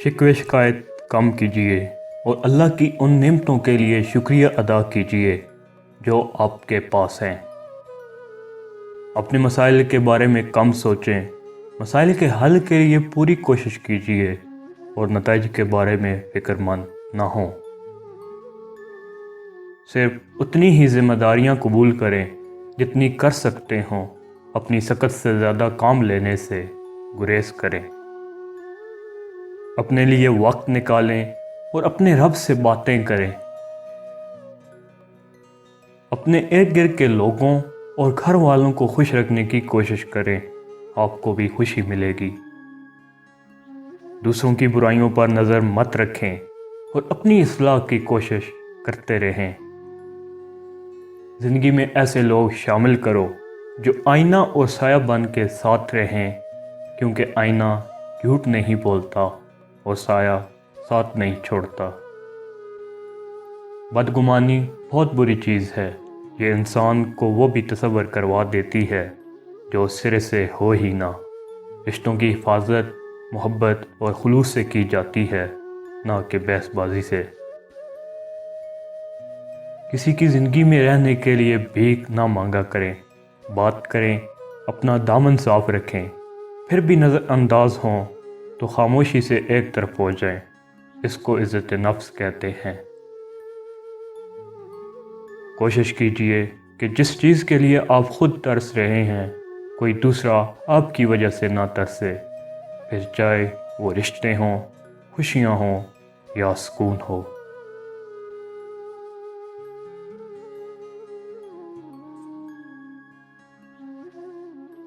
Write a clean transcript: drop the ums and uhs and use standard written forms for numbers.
शिकवे शिकायत कम कीजिए और अल्लाह की उन नेमतों के लिए शुक्रिया अदा कीजिए जो आपके पास हैं। अपने मसाइल के बारे में कम सोचें, मसाइल के हल के लिए पूरी कोशिश कीजिए और नताइज के बारे में फ़िक्रमंद ना हों। सिर्फ उतनी ही ज़िम्मेदारियां कबूल करें जितनी कर सकते हों। अपनी सकत से ज़्यादा काम लेने से गुरेज करें। अपने लिए वक्त निकालें और अपने रब से बातें करें। अपने इर्द गिर्द के लोगों और घर वालों को खुश रखने की कोशिश करें, आपको भी खुशी मिलेगी। दूसरों की बुराइयों पर नज़र मत रखें और अपनी इस्लाह की कोशिश करते रहें। ज़िंदगी में ऐसे लोग शामिल करो जो आईना और साया बन के साथ रहें, क्योंकि आईना झूठ नहीं बोलता और साया साथ नहीं छोड़ता। बदगुमानी बहुत बुरी चीज़ है। ये इंसान को वो भी तसव्वुर करवा देती है जो सिरे से हो ही ना। रिश्तों की हिफाजत मोहब्बत और खुलूस से की जाती है, ना कि बहसबाजी से। किसी की ज़िंदगी में रहने के लिए भीख ना मांगा करें। बात करें, अपना दामन साफ रखें। फिर भी नज़रअंदाज हों तो खामोशी से एक तरफ हो जाएं। इसको इज़्ज़त नफ्स कहते हैं। कोशिश कीजिए कि जिस चीज़ के लिए आप खुद तरस रहे हैं, कोई दूसरा आपकी वजह से ना तरसे, फिर चाहे वो रिश्ते हों, खुशियाँ हों या सुकून हो।